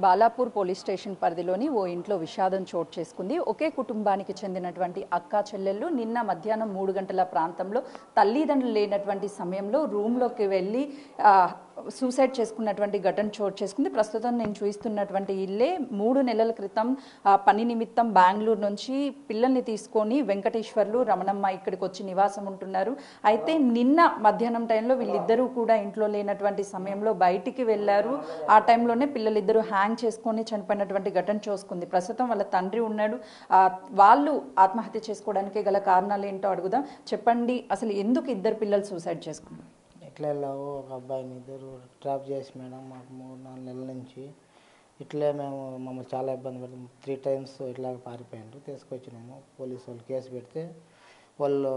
Balapur police station పరిధిలోని ఓ ఇంట్లో విషాదం చోటు చేసుకుంది. ఒకే కుటుంబానికి చెందినటువంటి అక్కా చెల్లెళ్ళు నిన్న మధ్యాహ్నం 3 గంటల ప్రాంతంలో తల్లిదండ్రులు లేనటువంటి సమయంలో రూమ్లోకి వెళ్ళి సూసైడ్ చేసుకున్నటువంటి ఘటన చోటు చేసుకుంది. ప్రస్తుతం నేను చూస్తున్నటువంటి ఇల్లే 3 నెలల క్రితం పని నిమిత్తం బెంగళూరు నుంచి పిల్లల్ని తీసుకొని వెంకటేశ్వర్లు రమణమ్మ ఇక్కడికి వచ్చి నివాసం ఉంటున్నారు. అయితే నిన్న మధ్యాహ్నం టైంలో వీళ్ళిద్దరూ కూడా ఇంట్లో లేనటువంటి సమయంలో బయటికి వెళ్ళారు. ఆ టైంలోనే పిల్లలిద్దరూ హ్యాంగ్ చేసుకొని చనిపోయినటువంటి ఘటన చూసుకుంది. ప్రస్తుతం వాళ్ళ తండ్రి ఉన్నాడు. వాళ్ళు ఆత్మహత్య చేసుకోవడానికి గల కారణాలు ఏంటో అడుగుదాం. చెప్పండి, అసలు ఎందుకు ఇద్దరు పిల్లలు సూసైడ్ చేసుకున్నారు? ఇట్లా వెళ్ళావు ఒక అబ్బాయిని ఇద్దరు ట్రాప్ చేసి మేడం మాకు 3-4 నెలల నుంచి ఇట్లే మమ్మల్ని చాలా ఇబ్బంది పెడతాం. 3 times ఇట్లా పారిపోయినారు. తీసుకొచ్చినాము పోలీసు వాళ్ళు కేసు పెడితే వాళ్ళు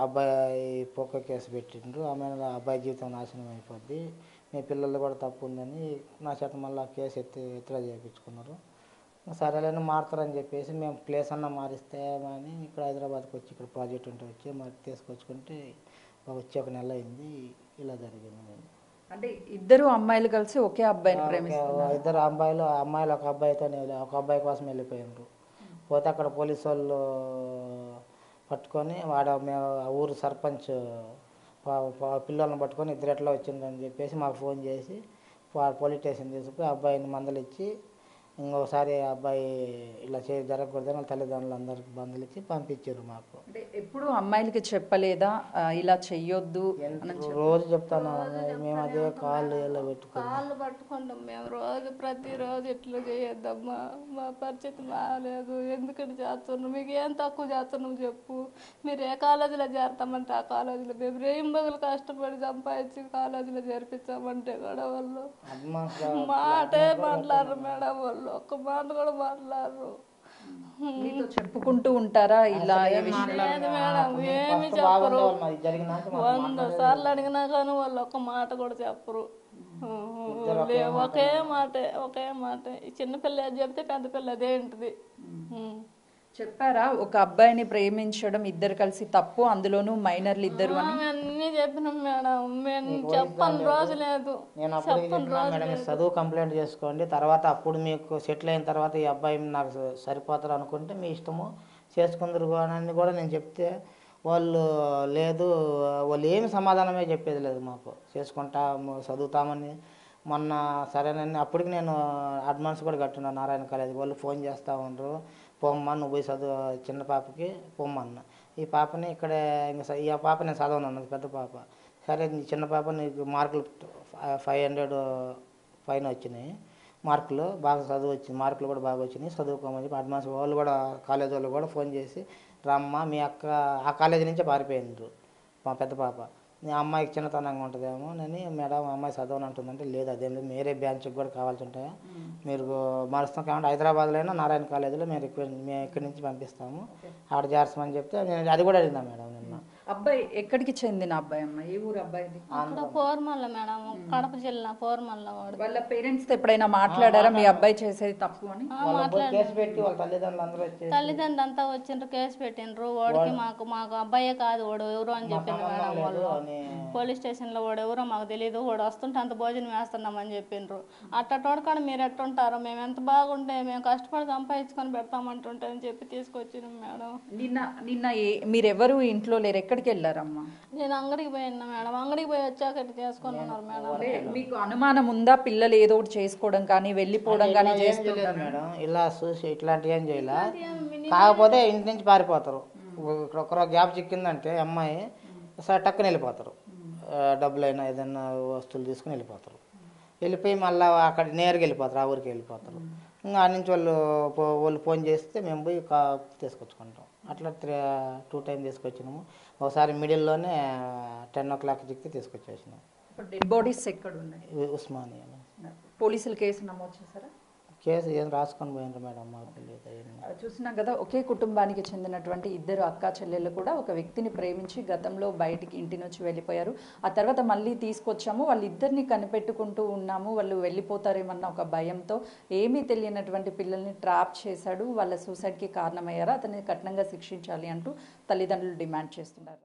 అబ్బాయి పోకో కేసు పెట్టిండ్రు. ఆమె అబ్బాయి జీవితం నాశనం అయిపోద్ది, మీ పిల్లలు కూడా తప్పు ఉందని నా చేత మళ్ళీ కేసు ఎత్తిలా చేయించుకున్నారు. సరేలేని మారుతారని చెప్పేసి మేము ప్లేస్ అన్నా మారిస్తే అని ఇక్కడ హైదరాబాద్కి వచ్చి ఇక్కడ ప్రాజెక్ట్ ఉంటే వచ్చి మరి తీసుకొచ్చుకుంటే వచ్చి 1 నెల అయింది. ఇలా జరిగింది. అంటే ఇద్దరు అమ్మాయిలు కలిసి ఒకే అబ్బాయిని ప్రేమిస్తున్నారు. ఇద్దరు అమ్మాయిలు ఒక అబ్బాయితో ఒక అబ్బాయి కోసం వెళ్ళిపోయినారు. పోతే అక్కడ పోలీసు వాళ్ళు పట్టుకొని మేము ఊరు సర్పంచ్ పిల్లల్ని పట్టుకొని ఇద్దరు ఎట్లా వచ్చిందని చెప్పేసి మాకు ఫోన్ చేసి పోలీస్ స్టేషన్ తీసుకుని అబ్బాయిని మందలిచ్చి ఇంకోసారి అబ్బాయి ఇలా జరగకూడదని తల్లిదండ్రులు అందరికి బంధువులు ఇచ్చి పంపించారు. మాకు అంటే ఎప్పుడు అమ్మాయిలకి చెప్పలేదా ఇలా చెయ్యొద్దు? రోజు చెప్తాను మేము అదే కాళ్ళు ఇలా పట్టుకుంటాం మేము రోజు ప్రతిరోజు ఇట్లా చేయొద్దమ్మా, మా పరిస్థితి బాగాలేదు, ఎందుకంటే చేస్తున్నాం, మీకు ఏం తక్కువ చేస్తున్నాం చెప్పు, మీరు ఏ కాలేజీలో చేరతామంటే ఆ కాలేజీలో మేము రేయింబగలు కష్టపడి సంపాదించి కాలేజీలో చేర్పించామంటే కూడా వాళ్ళు మాటే మాట్లాడరు మేడం. వాళ్ళు ఒక్క మాట కూడా మాట్లాడరు. చెప్పుకుంటూ ఉంటారా ఇలా? మేడం ఏమి చెప్పరు. 100 సార్లు అడిగినా కానీ వాళ్ళు ఒక్క మాట కూడా చెప్పరు. ఒకే మాట చిన్నపిల్ల చెప్తే పెద్ద పిల్ల అదేంటిది. చెప్పారా ఒక అబ్బాయిని ప్రేమించడం ఇద్దరు కలిసి తప్పు, అందులోనూ మైనర్లు ఇద్దరు అని? అన్నీ చెప్పినాం మేడం, మేము చెప్పని రోజు లేదు. నేను మేడం చదువు కంప్లైంట్ చేసుకోండి, తర్వాత అప్పుడు మీకు సెటిల్ అయిన తర్వాత ఈ అబ్బాయి నాకు సరిపోతారు అనుకుంటే మీ ఇష్టము చేసుకుందరు అని కూడా నేను చెప్తే వాళ్ళు లేదు, వాళ్ళు ఏమి సమాధానమే చెప్పేది లేదు. మాకు చేసుకుంటాము చదువుతామని మొన్న సరేనని అప్పటికి నేను అడ్వాన్స్ కూడా కట్టున్నాను నారాయణ కాలేజీ. వాళ్ళు ఫోన్ చేస్తూ ఉండరు, పోమ్మా నువ్వు పోయి చదువు, చిన్న పాపకి పొమ్మన్న. ఈ పాపని ఇక్కడే ఈ పాప నేను చదవను అన్నది పెద్ద పాప. సరే చిన్న పాప నీకు మార్కులు 500 పైన వచ్చినాయి, మార్కులు బాగా చదువు వచ్చింది, మార్కులు కూడా బాగా వచ్చినాయి, చదువుకోమని చెప్పి అడ్వాన్స్ వాళ్ళు కూడా కాలేజీ వాళ్ళు కూడా ఫోన్ చేసి రమ్మ మీ అక్క ఆ కాలేజీ నుంచే పారిపోయిండ్రు. మా పెద్ద పాప మీ అమ్మాయికి చిన్నతనంగా ఉంటుందేమో అని మేడం అమ్మాయి చదవని అంటుందంటే లేదు అదేం లేదు, వేరే బ్రాంచ్కి కూడా కావాల్సి ఉంటాయా, మీరు మారుస్తాం కాబట్టి హైదరాబాద్లో అయినా నారాయణ కాలేజీలో మేము ఇక్కడి నుంచి పంపిస్తాము ఆడ చేర్చమని చెప్తే నేను అది కూడా అడిగినా మేడం. నిన్న అబ్బాయి ఎక్కడికి చెందిన అబ్బాయి అమ్మ? ఏ ఊరు అబ్బాయిది? పోర్మల్ల మేడం, కడప జిల్లా పోర్మల్ల. వాళ్ళ పేరెంట్స్ తో ఎప్పుడైనా మాట్లాడారా మీ అబ్బాయి చేసేది తప్పు అని? కేసు పెట్టి వాళ్ళ తల్లిదండ్రులు అందరూ తల్లిదండ్రులు అంతా వచ్చిండ్రు, కేసు పెట్టిండ్రు. వాడికి మాకు అబ్బాయే కాదు వాడు ఎవరు అని చెప్పిండ్రు మేడం వాళ్ళు. పోలీస్ స్టేషన్ లో వాడు ఎవరో మాకు తెలియదు, వాడు వస్తుంటే అంత భోజనం వేస్తున్నామని చెప్పిండ్రు. అట్టోడు కాడ మీరు ఎట్టుంటారు, మేము ఎంత బాగుంటే మేము కష్టపడి సంపాదించుకొని పెడతామంటుంటే అని చెప్పి తీసుకొచ్చినాం మేడం. నిన్న మీరెవరు ఇంట్లో లేరు, ఎక్కడికి వెళ్ళారమ్మా? నేను అంగడికి పోయినా మేడం, అంగడికి పోయి వచ్చాక ఇట్లా చేసుకొని ఉన్నారు మేడం. మీకు అనుమానం ఉందా పిల్లలు ఏదో ఒకటి చేసుకోవడం కానీ వెళ్ళిపోవడం కానీ చేస్తున్నారు మేడం? ఇలా చూసి ఇట్లాంటివి ఏం చేయాల, కాకపోతే ఇంటి నుంచి పారిపోతారు. ఒకరో గ్యాప్ చిక్కిందంటే అమ్మాయి టక్కుని వెళ్ళిపోతారు, డబ్బులైనా ఏదైనా వస్తువులు తీసుకుని వెళ్ళిపోతారు. వెళ్ళిపోయి మళ్ళీ అక్కడ నేరుగా వెళ్ళిపోతారు, ఆ ఊరికి వెళ్ళిపోతారు. ఇంకా ఆ నుంచి వాళ్ళు ఫోన్ చేస్తే మేము పోయి తీసుకొచ్చుకుంటాం. అట్లా 2 times తీసుకొచ్చినాము. ఒకసారి మిడిల్లోనే 10 o'clock దిక్కి తీసుకొచ్చేసినాం. డెడ్ బాడీస్ ఎక్కడ ఉన్నాయి? ఉస్మానియా. పోలీసులు కేసు నమోదు చేశారా? కేసు ఏం రాసుకొని పోయినారు మేడం, మాకు తెలియదు. చూసినాం కదా, ఒకే కుటుంబానికి చెందినటువంటి ఇద్దరు అక్కా చెల్లెళ్ళు కూడా ఒక వ్యక్తిని ప్రేమించి గతంలో బయటికి ఇంటి నుంచి వెళ్ళిపోయారు. ఆ తర్వాత మళ్ళీ తీసుకొచ్చాము, వాళ్ళిద్దరిని కనిపెట్టుకుంటూ ఉన్నాము, వాళ్ళు వెళ్ళిపోతారేమన్న ఒక భయంతో ఏమీ తెలియనటువంటి పిల్లల్ని ట్రాప్ చేశాడు. వాళ్ళ సూసైడ్కి కారణమయ్యారు, అతన్ని కఠినంగా శిక్షించాలి అంటూ తల్లిదండ్రులు డిమాండ్ చేస్తున్నారు.